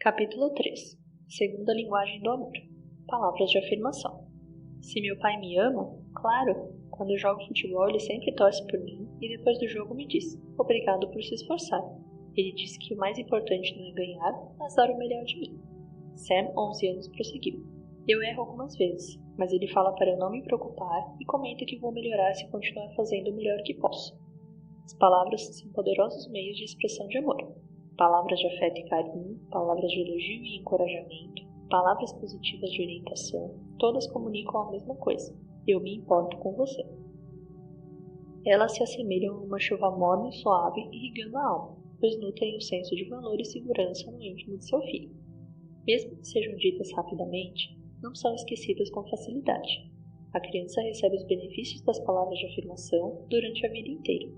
Capítulo 3. Segunda linguagem do amor. Palavras de afirmação. Se meu pai me ama, claro, quando eu jogo futebol ele sempre torce por mim e depois do jogo me diz, obrigado por se esforçar. Ele disse que o mais importante não é ganhar, mas dar o melhor de mim. Sam, 11 anos, prosseguiu. Eu erro algumas vezes, mas ele fala para eu não me preocupar e comenta que vou melhorar se continuar fazendo o melhor que posso. As palavras são poderosos meios de expressão de amor. Palavras de afeto e carinho, palavras de elogio e encorajamento, palavras positivas de orientação, todas comunicam a mesma coisa. Eu me importo com você. Elas se assemelham a uma chuva morna e suave irrigando a alma, pois nutrem o senso de valor e segurança no íntimo de seu filho. Mesmo que sejam ditas rapidamente, não são esquecidas com facilidade. A criança recebe os benefícios das palavras de afirmação durante a vida inteira.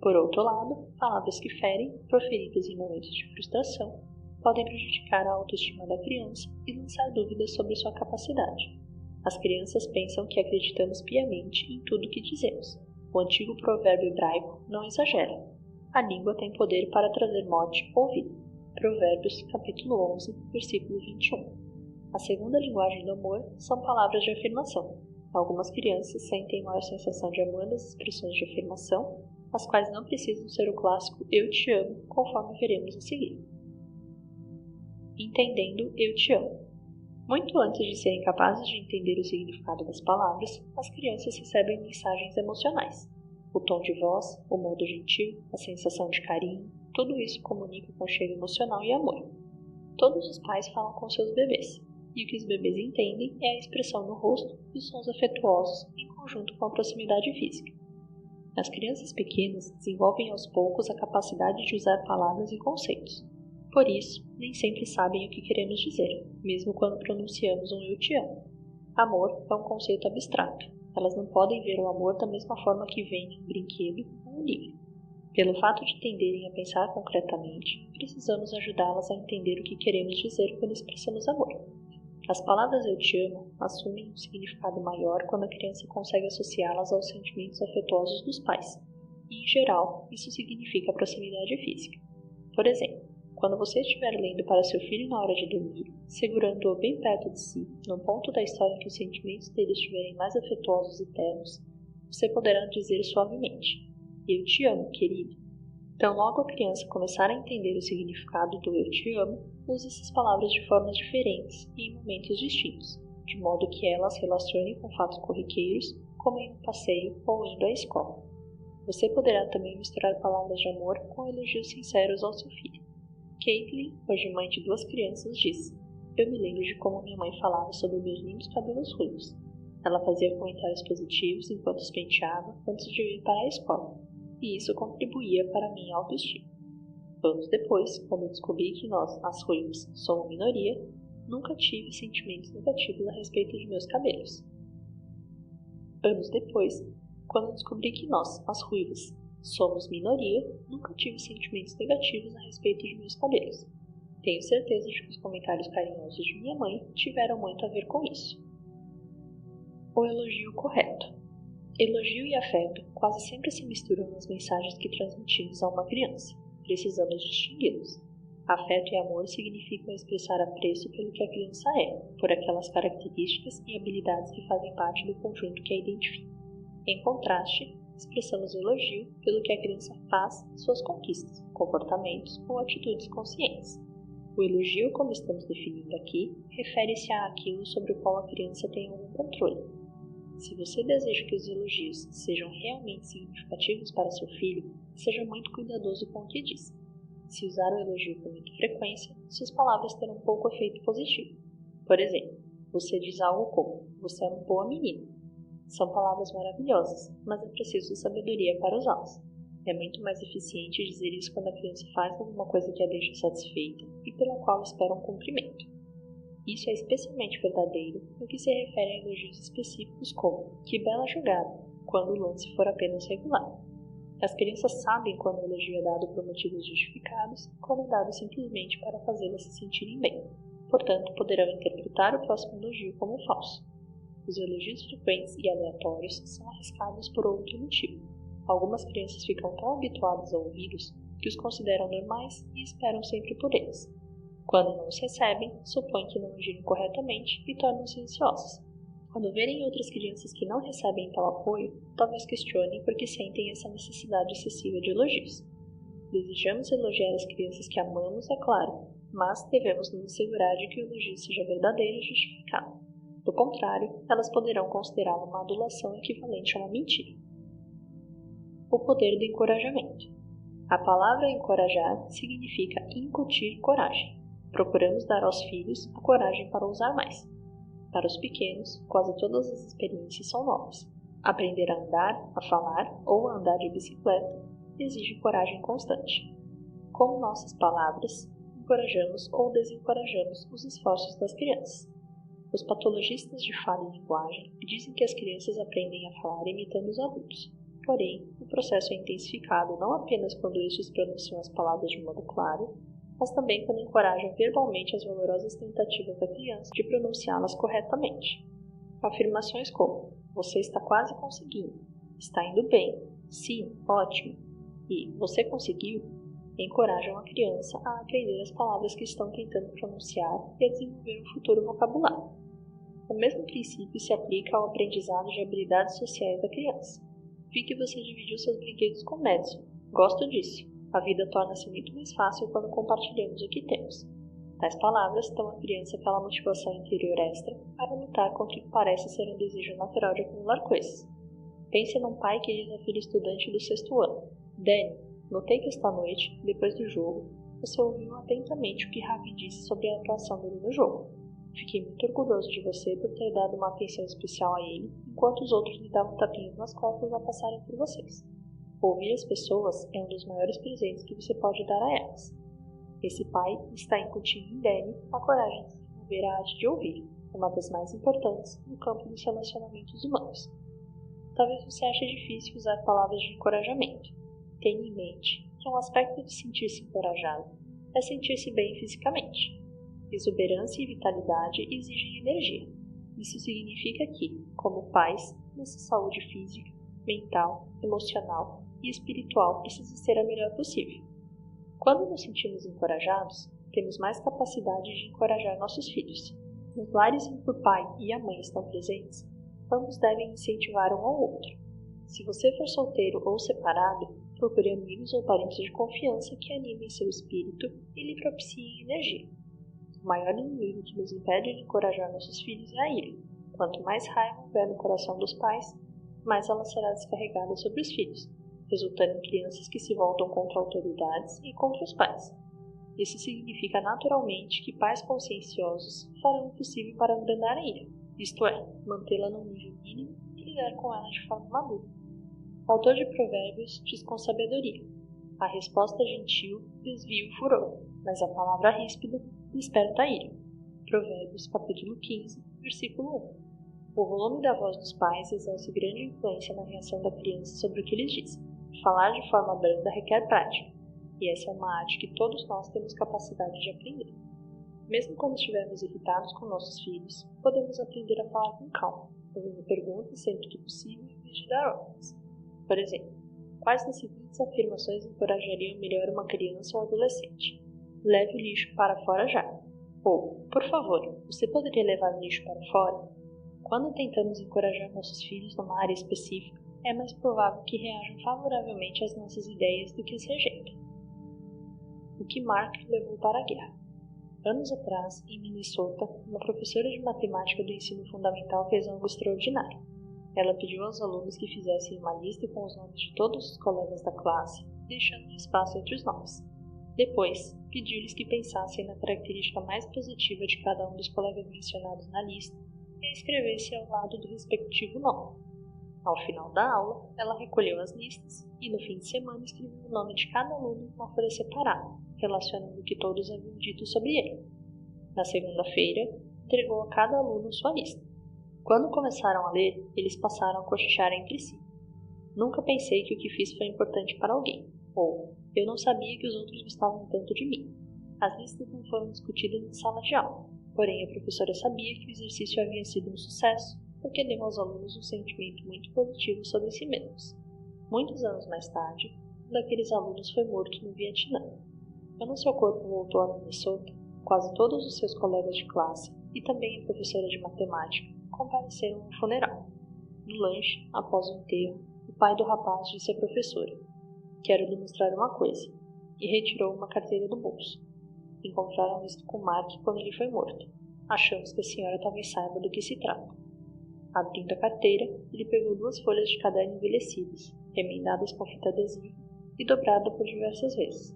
Por outro lado, palavras que ferem, proferidas em momentos de frustração, podem prejudicar a autoestima da criança e lançar dúvidas sobre sua capacidade. As crianças pensam que acreditamos piamente em tudo que dizemos. O antigo provérbio hebraico não exagera. A língua tem poder para trazer morte ou vida. Provérbios, capítulo 11, versículo 21. A segunda linguagem do amor são palavras de afirmação. Algumas crianças sentem maior sensação de amor nas expressões de afirmação, as quais não precisam ser o clássico eu te amo, conforme veremos a seguir. Entendendo eu te amo. Muito antes de serem capazes de entender o significado das palavras, as crianças recebem mensagens emocionais. O tom de voz, o modo gentil, a sensação de carinho, tudo isso comunica conchego emocional e amor. Todos os pais falam com seus bebês, e o que os bebês entendem é a expressão no rosto e os sons afetuosos em conjunto com a proximidade física. As crianças pequenas desenvolvem aos poucos a capacidade de usar palavras e conceitos. Por isso, nem sempre sabem o que queremos dizer, mesmo quando pronunciamos um eu te amo. Amor é um conceito abstrato. Elas não podem ver o amor da mesma forma que veem um brinquedo ou um livro. Pelo fato de tenderem a pensar concretamente, precisamos ajudá-las a entender o que queremos dizer quando expressamos amor. As palavras eu te amo assumem um significado maior quando a criança consegue associá-las aos sentimentos afetuosos dos pais. E, em geral, isso significa proximidade física. Por exemplo, quando você estiver lendo para seu filho na hora de dormir, segurando-o bem perto de si, no ponto da história em que os sentimentos dele estiverem mais afetuosos e ternos, você poderá dizer suavemente, eu te amo, querido. Então, logo a criança começar a entender o significado do eu te amo, use essas palavras de formas diferentes e em momentos distintos, de modo que elas relacionem com fatos corriqueiros, como em um passeio ou indo à escola. Você poderá também misturar palavras de amor com elogios sinceros ao seu filho. Caitlin, hoje mãe de 2 crianças, disse, eu me lembro de como minha mãe falava sobre meus lindos cabelos ruivos. Ela fazia comentários positivos enquanto os penteava antes de eu ir para a escola, e isso contribuía para a minha autoestima. Anos depois, quando descobri que nós, as ruivas, somos minoria, nunca tive sentimentos negativos a respeito de meus cabelos. Anos depois, quando descobri que nós, as ruivas, somos minoria, nunca tive sentimentos negativos a respeito de meus cabelos. Tenho certeza de que os comentários carinhosos de minha mãe tiveram muito a ver com isso. O elogio correto. Elogio e afeto quase sempre se misturam nas mensagens que transmitimos a uma criança. Precisamos distingui-los. Afeto e amor significam expressar apreço pelo que a criança é, por aquelas características e habilidades que fazem parte do conjunto que a identifica. Em contraste, expressamos elogio pelo que a criança faz, suas conquistas, comportamentos ou atitudes conscientes. O elogio, como estamos definindo aqui, refere-se àquilo sobre o qual a criança tem algum controle. Se você deseja que os elogios sejam realmente significativos para seu filho, seja muito cuidadoso com o que diz. Se usar o elogio com muita frequência, suas palavras terão pouco efeito positivo. Por exemplo, você diz algo como, você é uma boa menina. São palavras maravilhosas, mas é preciso sabedoria para usá-las. É muito mais eficiente dizer isso quando a criança faz alguma coisa que a deixa satisfeita e pela qual espera um cumprimento. Isso é especialmente verdadeiro no que se refere a elogios específicos como que bela jogada, quando o lance for apenas regular. As crianças sabem quando o elogio é dado por motivos justificados e quando é dado simplesmente para fazê-las se sentirem bem. Portanto, poderão interpretar o próximo elogio como falso. Os elogios frequentes e aleatórios são arriscados por outro motivo. Algumas crianças ficam tão habituadas a ouvi-los que os consideram normais e esperam sempre por eles. Quando não os recebem, supõem que não agiram corretamente e tornam-se ansiosos. Quando verem outras crianças que não recebem tal apoio, talvez questionem por que sentem essa necessidade excessiva de elogios. Desejamos elogiar as crianças que amamos, é claro, mas devemos nos assegurar de que o elogio seja verdadeiro e justificado. Do contrário, elas poderão considerá-lo uma adulação equivalente a uma mentira. O poder do encorajamento. A palavra encorajar significa incutir coragem. Procuramos dar aos filhos a coragem para usar mais. Para os pequenos, quase todas as experiências são novas. Aprender a andar, a falar ou a andar de bicicleta exige coragem constante. Com nossas palavras, encorajamos ou desencorajamos os esforços das crianças. Os patologistas de fala e linguagem dizem que as crianças aprendem a falar imitando os adultos. Porém, o processo é intensificado não apenas quando estes pronunciam as palavras de modo claro, mas também quando encorajam verbalmente as valorosas tentativas da criança de pronunciá-las corretamente. Afirmações como: você está quase conseguindo, está indo bem, sim, ótimo, e você conseguiu, encorajam a criança a aprender as palavras que estão tentando pronunciar e a desenvolver um futuro vocabulário. O mesmo princípio se aplica ao aprendizado de habilidades sociais da criança. Vi que você dividiu seus brinquedos com Madison. Gosto disso. A vida torna-se muito mais fácil quando compartilhamos o que temos. Tais palavras dão à criança aquela motivação interior extra para lutar contra o que parece ser um desejo natural de acumular coisas. Pense num pai que diz ao filho estudante do 6º ano: Danny, notei que esta noite, depois do jogo, você ouviu atentamente o que Ravi disse sobre a atuação dele no jogo. Fiquei muito orgulhoso de você por ter dado uma atenção especial a ele, enquanto os outros lhe davam tapinhas nas costas ao passarem por vocês. Ouvir as pessoas é um dos maiores presentes que você pode dar a elas. Esse pai está incutindo em Danny a coragem de desenvolver a arte de ouvir, uma das mais importantes no campo dos relacionamentos humanos. Talvez você ache difícil usar palavras de encorajamento. Tenha em mente que um aspecto de sentir-se encorajado é sentir-se bem fisicamente. Exuberância e vitalidade exigem energia. Isso significa que, como pais, nossa saúde física, mental, emocional e espiritual precisa ser a melhor possível. Quando nos sentimos encorajados, temos mais capacidade de encorajar nossos filhos. Nos lares em que o pai e a mãe estão presentes, ambos devem incentivar um ao outro. Se você for solteiro ou separado, procure amigos ou parentes de confiança que animem seu espírito e lhe propiciem energia. O maior inimigo que nos impede de encorajar nossos filhos é a ira. Quanto mais raiva houver no coração dos pais, mais ela será descarregada sobre os filhos, resultando em crianças que se voltam contra autoridades e contra os pais. Isso significa naturalmente que pais conscienciosos farão o possível para abrandar a ira, isto é, mantê-la num nível mínimo e lidar com ela de forma madura. O autor de Provérbios diz com sabedoria: a resposta gentil desvia o furor, mas a palavra ríspida desperta a ira. Provérbios capítulo 15, versículo 1. O volume da voz dos pais exerce grande influência na reação da criança sobre o que lhes diz. Falar de forma branda requer prática, e essa é uma arte que todos nós temos capacidade de aprender. Mesmo quando estivermos irritados com nossos filhos, podemos aprender a falar com calma, fazendo perguntas sempre que possível em vez de dar ordens. Por exemplo, quais das seguintes afirmações encorajariam melhor uma criança ou adolescente? Leve o lixo para fora já. Ou, por favor, você poderia levar o lixo para fora? Quando tentamos encorajar nossos filhos numa área específica, é mais provável que reajam favoravelmente às nossas ideias do que as rejeitem. O que Mark levou para a guerra. Anos atrás, em Minnesota, uma professora de matemática do ensino fundamental fez algo extraordinário. Ela pediu aos alunos que fizessem uma lista com os nomes de todos os colegas da classe, deixando um espaço entre os nomes. Depois, pediu-lhes que pensassem na característica mais positiva de cada um dos colegas mencionados na lista e a escrevesse ao lado do respectivo nome. Ao final da aula, ela recolheu as listas e, no fim de semana, escreveu o nome de cada aluno em uma folha separada, relacionando o que todos haviam dito sobre ele. Na segunda-feira, entregou a cada aluno sua lista. Quando começaram a ler, eles passaram a cochichar entre si. Nunca pensei que o que fiz foi importante para alguém, ou eu não sabia que os outros gostavam tanto de mim. As listas não foram discutidas na sala de aula, porém a professora sabia que o exercício havia sido um sucesso, porque deu aos alunos um sentimento muito positivo sobre si mesmos. Muitos anos mais tarde, um daqueles alunos foi morto no Vietnã. Quando seu corpo voltou a Minnesota, Quase todos os seus colegas de classe e também a professora de matemática compareceram no funeral. No lanche, após o enterro, o pai do rapaz disse à professora: "Quero lhe mostrar uma coisa", e retirou uma carteira do bolso. "Encontraram isto com Mark quando ele foi morto. Achamos que a senhora talvez saiba do que se trata." Abrindo a carteira, ele pegou 2 folhas de caderno envelhecidas, remendadas com fita adesiva e dobrada por diversas vezes.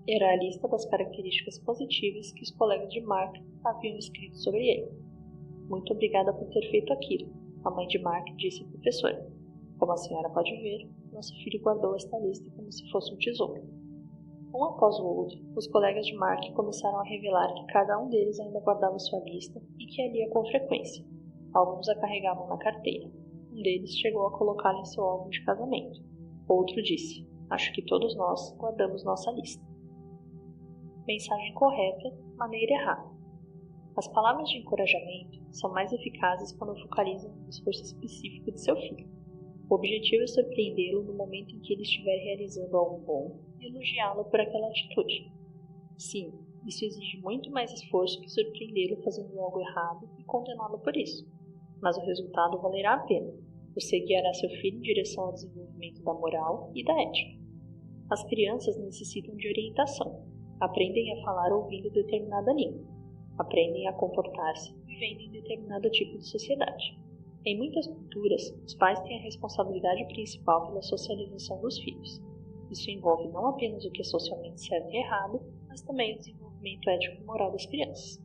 Era a lista das características positivas que os colegas de Mark haviam escrito sobre ele. "Muito obrigada por ter feito aquilo", a mãe de Mark disse à professora. "Como a senhora pode ver, nosso filho guardou esta lista como se fosse um tesouro." Um após o outro, os colegas de Mark começaram a revelar que cada um deles ainda guardava sua lista e que a lia com frequência. Alguns a carregavam na carteira. Um deles chegou a colocá-la em seu álbum de casamento. Outro disse: "Acho que todos nós guardamos nossa lista." Mensagem correta, maneira errada. As palavras de encorajamento são mais eficazes quando focalizam no esforço específico de seu filho. O objetivo é surpreendê-lo no momento em que ele estiver realizando algo bom e elogiá-lo por aquela atitude. Sim, isso exige muito mais esforço que surpreendê-lo fazendo algo errado e condená-lo por isso. Mas o resultado valerá a pena. Você guiará seu filho em direção ao desenvolvimento da moral e da ética. As crianças necessitam de orientação. Aprendem a falar ouvindo determinada língua. Aprendem a comportar-se vivendo em determinado tipo de sociedade. Em muitas culturas, os pais têm a responsabilidade principal pela socialização dos filhos. Isso envolve não apenas o que é socialmente certo e errado, mas também o desenvolvimento ético e moral das crianças.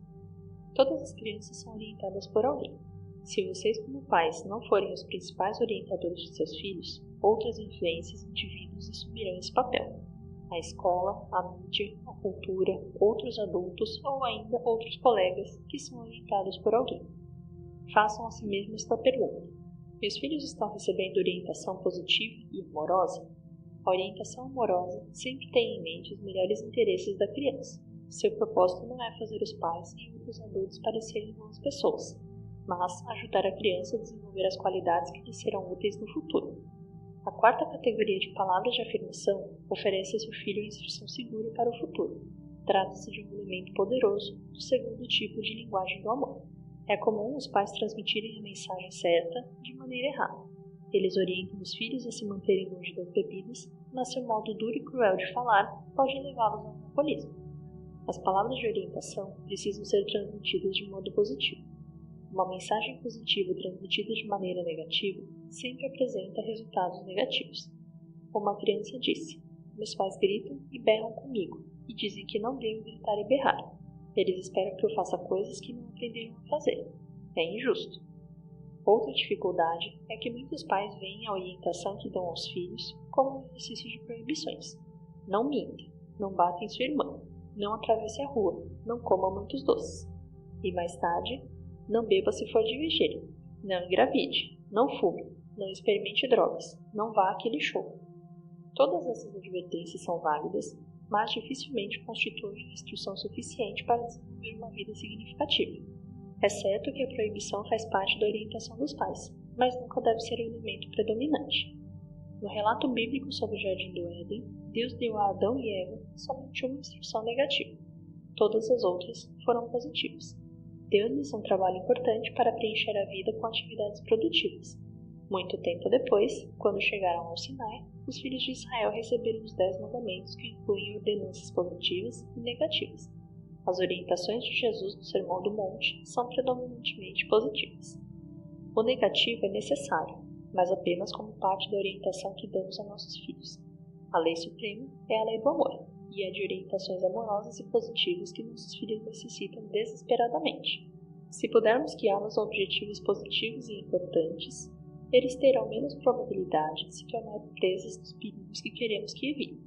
Todas as crianças são orientadas por alguém. Se vocês, como pais, não forem os principais orientadores de seus filhos, outras influências e indivíduos assumirão esse papel. A escola, a mídia, a cultura, outros adultos ou ainda outros colegas que são orientados por alguém. Façam a si mesmos esta pergunta: meus filhos estão recebendo orientação positiva e amorosa? A orientação amorosa sempre tem em mente os melhores interesses da criança. Seu propósito não é fazer os pais e outros adultos parecerem boas pessoas, mas ajudar a criança a desenvolver as qualidades que lhe serão úteis no futuro. A 4ª categoria de palavras de afirmação oferece a seu filho a instrução segura para o futuro. Trata-se de um elemento poderoso do 2º tipo de linguagem do amor. É comum os pais transmitirem a mensagem certa de maneira errada. Eles orientam os filhos a se manterem longe das bebidas, mas seu modo duro e cruel de falar pode levá-los ao alcoolismo. As palavras de orientação precisam ser transmitidas de modo positivo. Uma mensagem positiva transmitida de maneira negativa sempre apresenta resultados negativos. Uma criança disse: "Meus pais gritam e berram comigo e dizem que não devo gritar e berrar. Eles esperam que eu faça coisas que não aprenderam a fazer. É injusto." Outra dificuldade é que muitos pais veem a orientação que dão aos filhos como um exercício de proibições. Não minta, não bata em sua irmã, não atravesse a rua, não coma muitos doces. E mais tarde, não beba se for dirigir, não engravide, não fume, não experimente drogas, não vá àquele show. Todas essas advertências são válidas, mas dificilmente constituem instrução suficiente para desenvolver uma vida significativa. É certo que a proibição faz parte da orientação dos pais, mas nunca deve ser o elemento predominante. No relato bíblico sobre o Jardim do Éden, Deus deu a Adão e Eva somente uma instrução negativa. Todas as outras foram positivas. Deu-lhes um trabalho importante para preencher a vida com atividades produtivas. Muito tempo depois, quando chegaram ao Sinai, os filhos de Israel receberam os 10 mandamentos que incluem ordenanças positivas e negativas. As orientações de Jesus no Sermão do Monte são predominantemente positivas. O negativo é necessário, mas apenas como parte da orientação que damos a nossos filhos. A lei suprema é a lei do amor, e é de orientações amorosas e positivas que nossos filhos necessitam desesperadamente. Se pudermos guiá-los a objetivos positivos e importantes, eles terão menos probabilidade de se tornar presas dos perigos que queremos que evitem.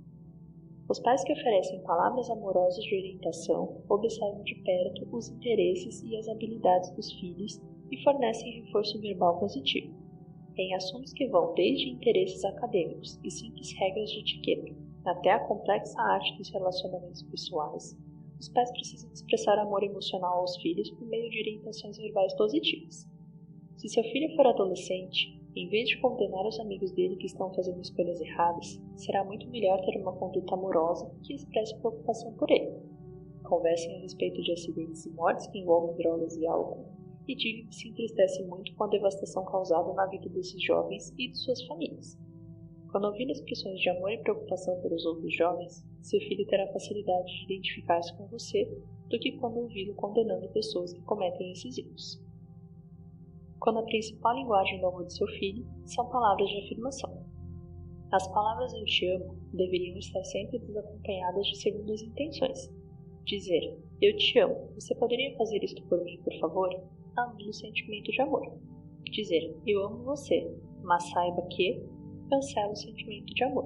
Os pais que oferecem palavras amorosas de orientação observam de perto os interesses e as habilidades dos filhos e fornecem reforço verbal positivo. Em assuntos que vão desde interesses acadêmicos e simples regras de etiqueta até a complexa arte dos relacionamentos pessoais, os pais precisam expressar amor emocional aos filhos por meio de orientações verbais positivas. Se seu filho for adolescente, em vez de condenar os amigos dele que estão fazendo escolhas erradas, será muito melhor ter uma conduta amorosa que expresse preocupação por ele. conversem a respeito de acidentes e mortes que envolvem drogas e álcool, e diga que se entristece muito com a devastação causada na vida desses jovens e de suas famílias. Quando ouvir expressões de amor e preocupação pelos outros jovens, seu filho terá facilidade de identificar-se com você do que quando ouvi-lo condenando pessoas que cometem esses erros. Quando a principal linguagem do amor de seu filho são palavras de afirmação. As palavras eu te amo deveriam estar sempre desacompanhadas de segundas intenções. Dizer eu te amo, você poderia fazer isto por mim, por favor? Anula o sentimento de amor. Dizer eu amo você, mas saiba que cancela o sentimento de amor.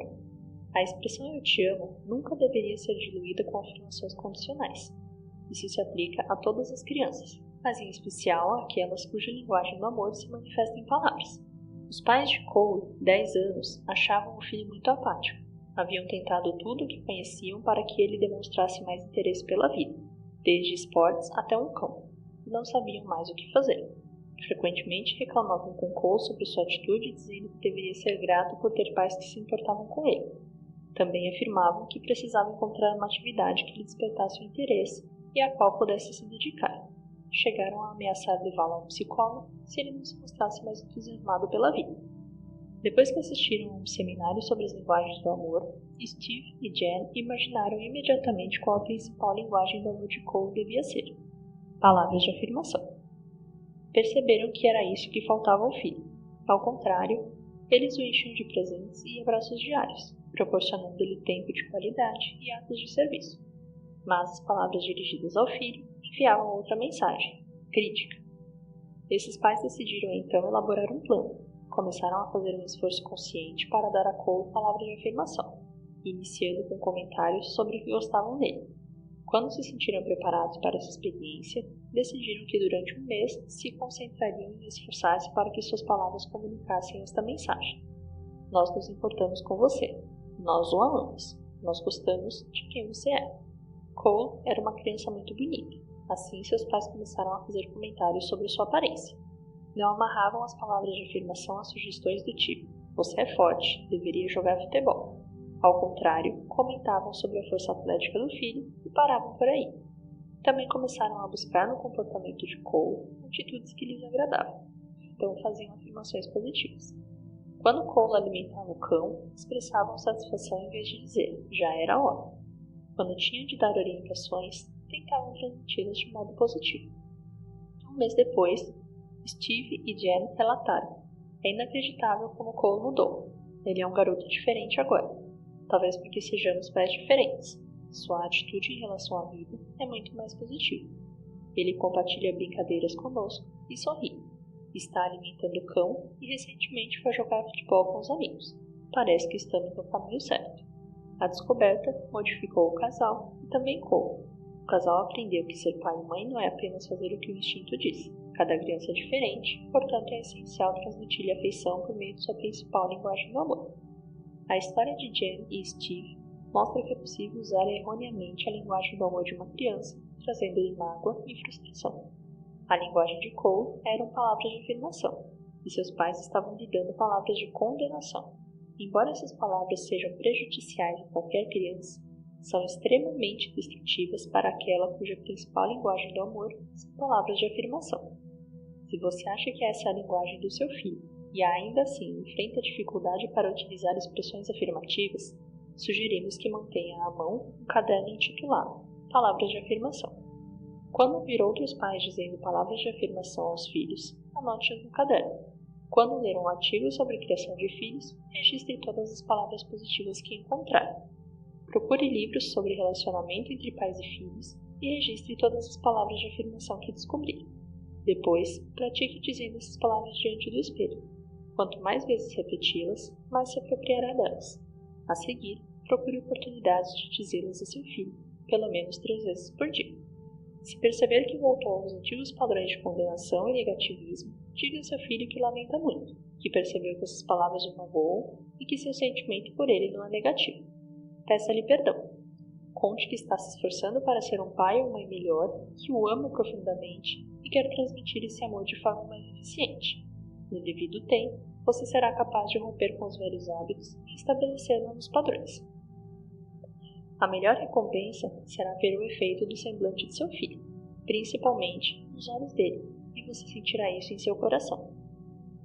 A expressão eu te amo nunca deveria ser diluída com afirmações condicionais. Isso se aplica a todas as crianças, mas em especial àquelas cuja linguagem do amor se manifesta em palavras. Os pais de Cole, 10 anos, achavam o filho muito apático. Haviam tentado tudo o que conheciam para que ele demonstrasse mais interesse pela vida, desde esportes até um cão, e não sabiam mais o que fazer. Frequentemente reclamavam com Cole sobre sua atitude, dizendo que deveria ser grato por ter pais que se importavam com ele. Também afirmavam que precisava encontrar uma atividade que lhe despertasse o interesse e a qual pudesse se dedicar. Chegaram a ameaçar levá-lo a um psicólogo se ele não se mostrasse mais entusiasmado pela vida. Depois que assistiram a um seminário sobre as linguagens do amor, Steve e Jen imaginaram imediatamente qual a principal linguagem do amor de Cole devia ser: palavras de afirmação. Perceberam que era isso que faltava ao filho. Ao contrário, eles o enchiam de presentes e abraços diários, proporcionando-lhe tempo de qualidade e atos de serviço. Mas as palavras dirigidas ao filho enviavam outra mensagem: crítica. Esses pais decidiram então elaborar um plano. Começaram a fazer um esforço consciente para dar a Cole palavras de afirmação, iniciando com comentários sobre o que gostavam dele. Quando se sentiram preparados para essa experiência, decidiram que durante um mês se concentrariam em esforçar-se para que suas palavras comunicassem esta mensagem: nós nos importamos com você, nós o amamos, nós gostamos de quem você é. Cole era uma criança muito bonita, assim seus pais começaram a fazer comentários sobre sua aparência. Não amarravam as palavras de afirmação a sugestões do tipo: você é forte, deveria jogar futebol. Ao contrário, comentavam sobre a força atlética do filho e paravam por aí. Também começaram a buscar no comportamento de Cole atitudes que lhes agradavam, então faziam afirmações positivas. Quando Cole alimentava o cão, expressavam satisfação em vez de dizer já era hora. Quando tinham de dar orientações, tentavam transmiti-las de modo positivo. Um mês depois, Steve e Jen relataram: é inacreditável como Cole mudou. Ele é um garoto diferente agora. Talvez porque sejamos pais diferentes. Sua atitude em relação à vida é muito mais positiva. Ele compartilha brincadeiras conosco e sorri. Está alimentando o cão e recentemente foi jogar futebol com os amigos. Parece que estamos no caminho certo. A descoberta modificou o casal e também Cole. O casal aprendeu que ser pai e mãe não é apenas fazer o que o instinto diz. Cada criança é diferente, portanto é essencial transmitir-lhe afeição por meio de sua principal linguagem do amor. A história de Jen e Steve mostra que é possível usar erroneamente a linguagem do amor de uma criança, trazendo-lhe mágoa e frustração. A linguagem de Cole eram palavras de afirmação, e seus pais estavam lhe dando palavras de condenação. Embora essas palavras sejam prejudiciais a qualquer criança, são extremamente destrutivas para aquela cuja principal linguagem do amor são palavras de afirmação. Se você acha que essa é a linguagem do seu filho e ainda assim enfrenta dificuldade para utilizar expressões afirmativas, sugerimos que mantenha à mão um caderno intitulado Palavras de Afirmação. Quando ouvir outros pais dizendo palavras de afirmação aos filhos, anote-as no caderno. Quando ler um artigo sobre criação de filhos, registre todas as palavras positivas que encontrar. Procure livros sobre relacionamento entre pais e filhos e registre todas as palavras de afirmação que descobrir. Depois, pratique dizendo essas palavras diante do espelho. Quanto mais vezes repeti-las, mais se apropriará delas. A seguir, procure oportunidades de dizê-las a seu filho, pelo menos 3 vezes por dia. Se perceber que voltou aos antigos padrões de condenação e negativismo, diga a seu filho que lamenta muito, que percebeu que essas palavras o magoam e que seu sentimento por ele não é negativo. Peça-lhe perdão. Conte que está se esforçando para ser um pai ou mãe melhor, que o ama profundamente e quer transmitir esse amor de forma mais eficiente. No devido tempo, você será capaz de romper com os velhos hábitos e estabelecer novos padrões. A melhor recompensa será ver o efeito do semblante de seu filho, principalmente nos olhos dele, e você sentirá isso em seu coração.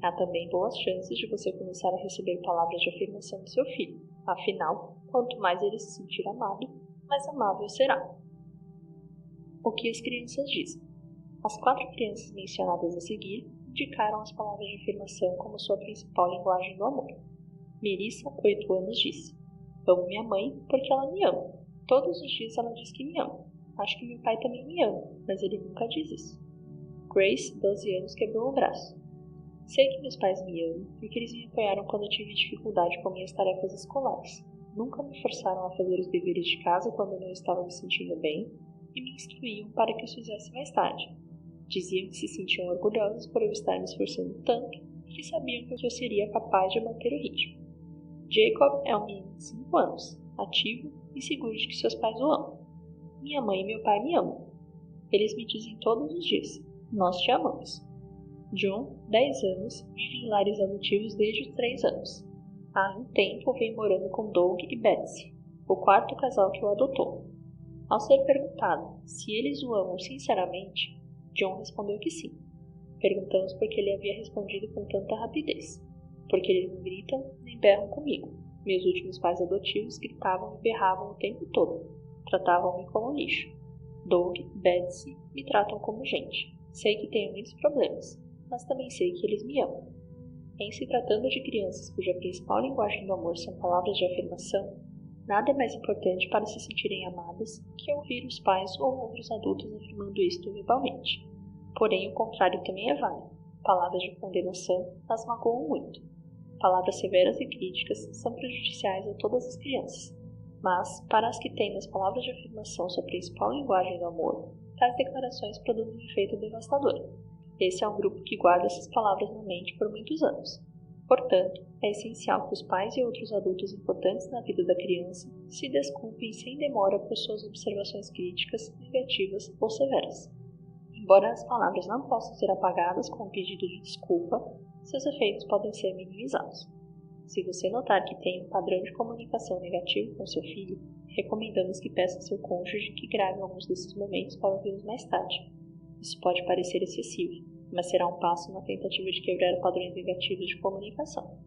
Há também boas chances de você começar a receber palavras de afirmação de seu filho. Afinal, quanto mais ele se sentir amado, mais amável será. O que as crianças dizem? As 4 crianças mencionadas a seguir indicaram as palavras de afirmação como sua principal linguagem do amor. Melissa, 8 anos, disse: "Amo minha mãe porque ela me ama. Todos os dias ela diz que me ama. Acho que meu pai também me ama, mas ele nunca diz isso." Grace, 12 anos, quebrou o braço. "Sei que meus pais me amam porque eles me apoiaram quando eu tive dificuldade com minhas tarefas escolares. Nunca me forçaram a fazer os deveres de casa quando eu não estava me sentindo bem e me instruíam para que os fizesse mais tarde. Diziam que se sentiam orgulhosos por eu estar me esforçando tanto e que sabiam que eu seria capaz de manter o ritmo. Jacob é um menino de 5 anos, ativo e seguro de que seus pais o amam. Minha mãe e meu pai me amam. Eles me dizem todos os dias: 'Nós te amamos.' John, 10 anos, vive em lares adotivos desde os 3 anos. Há um tempo vem morando com Doug e Betsy, o 4º casal que o adotou. Ao ser perguntado se eles o amam sinceramente, John respondeu que sim. Perguntamos por que ele havia respondido com tanta rapidez. Porque eles não gritam nem berram comigo. Meus últimos pais adotivos gritavam e berravam o tempo todo. Tratavam-me como lixo. Doug e Betsy me tratam como gente. Sei que tenho muitos problemas, mas também sei que eles me amam." Em se tratando de crianças cuja principal linguagem do amor são palavras de afirmação, nada é mais importante para se sentirem amadas que ouvir os pais ou outros adultos afirmando isto verbalmente. Porém, o contrário também é válido. Palavras de condenação as magoam muito. Palavras severas e críticas são prejudiciais a todas as crianças. Mas, para as que têm nas palavras de afirmação sua principal linguagem do amor, tais declarações produzem um efeito devastador. Esse é um grupo que guarda essas palavras na mente por muitos anos. Portanto, é essencial que os pais e outros adultos importantes na vida da criança se desculpem sem demora por suas observações críticas, negativas ou severas. Embora as palavras não possam ser apagadas com um pedido de desculpa, seus efeitos podem ser minimizados. Se você notar que tem um padrão de comunicação negativo com seu filho, recomendamos que peça ao seu cônjuge que grave alguns desses momentos para ouvi-los mais tarde. Isso pode parecer excessivo, mas será um passo na tentativa de quebrar padrões negativos de comunicação.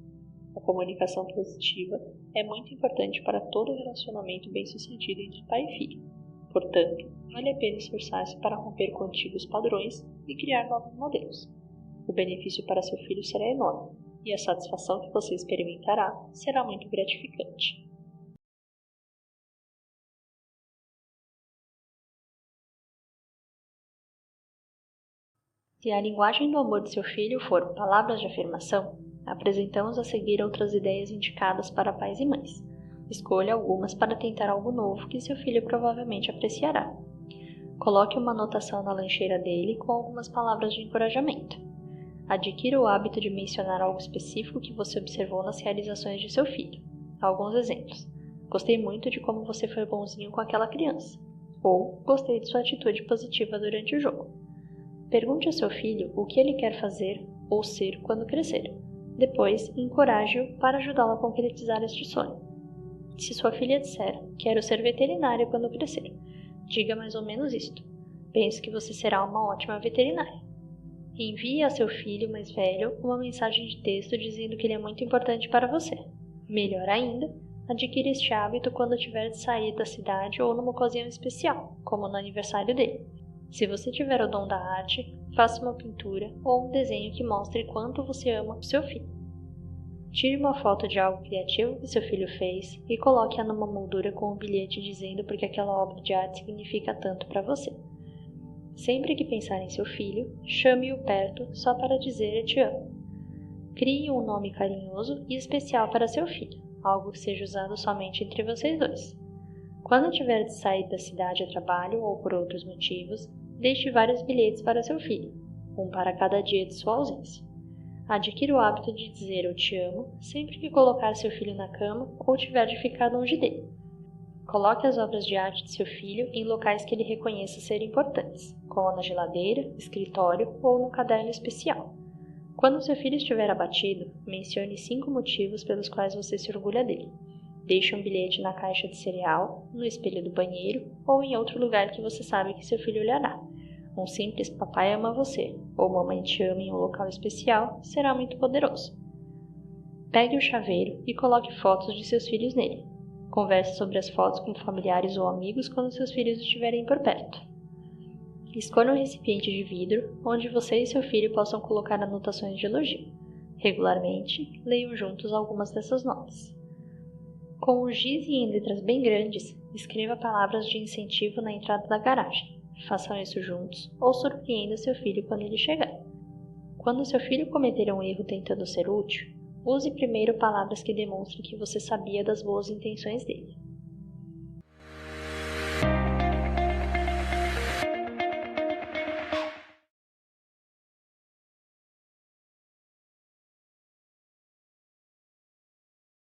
A comunicação positiva é muito importante para todo relacionamento bem-sucedido entre pai e filho. Portanto, vale a pena esforçar-se para romper com antigos padrões e criar novos modelos. O benefício para seu filho será enorme, e a satisfação que você experimentará será muito gratificante. Se a linguagem do amor de seu filho for palavras de afirmação, apresentamos a seguir outras ideias indicadas para pais e mães. Escolha algumas para tentar algo novo que seu filho provavelmente apreciará. Coloque uma anotação na lancheira dele com algumas palavras de encorajamento. Adquira o hábito de mencionar algo específico que você observou nas realizações de seu filho. Alguns exemplos. Gostei muito de como você foi bonzinho com aquela criança. Ou, gostei de sua atitude positiva durante o jogo. Pergunte a seu filho o que ele quer fazer ou ser quando crescer. Depois, encoraje-o para ajudá-lo a concretizar este sonho. Se sua filha disser, quero ser veterinária quando crescer, diga mais ou menos isto. Penso que você será uma ótima veterinária. Envie a seu filho mais velho uma mensagem de texto dizendo que ele é muito importante para você. Melhor ainda, adquira este hábito quando tiver de sair da cidade ou numa ocasião especial, como no aniversário dele. Se você tiver o dom da arte, faça uma pintura ou um desenho que mostre quanto você ama o seu filho. Tire uma foto de algo criativo que seu filho fez e coloque-a numa moldura com um bilhete dizendo por que aquela obra de arte significa tanto para você. Sempre que pensar em seu filho, chame-o perto só para dizer eu te amo. Crie um nome carinhoso e especial para seu filho, algo que seja usado somente entre vocês dois. Quando tiver de sair da cidade a trabalho ou por outros motivos, deixe vários bilhetes para seu filho, um para cada dia de sua ausência. Adquira o hábito de dizer eu te amo sempre que colocar seu filho na cama ou tiver de ficar longe dele. Coloque as obras de arte de seu filho em locais que ele reconheça serem importantes, como na geladeira, escritório ou no caderno especial. Quando seu filho estiver abatido, mencione 5 motivos pelos quais você se orgulha dele. Deixe um bilhete na caixa de cereal, no espelho do banheiro ou em outro lugar que você sabe que seu filho olhará. Um simples papai ama você ou mamãe te ama em um local especial será muito poderoso. Pegue o chaveiro e coloque fotos de seus filhos nele. Converse sobre as fotos com familiares ou amigos quando seus filhos estiverem por perto. Escolha um recipiente de vidro onde você e seu filho possam colocar anotações de elogio. Regularmente, leiam juntos algumas dessas notas. Com o giz e em letras bem grandes, escreva palavras de incentivo na entrada da garagem. Façam isso juntos ou surpreenda seu filho quando ele chegar. Quando seu filho cometer um erro tentando ser útil, use primeiro palavras que demonstrem que você sabia das boas intenções dele.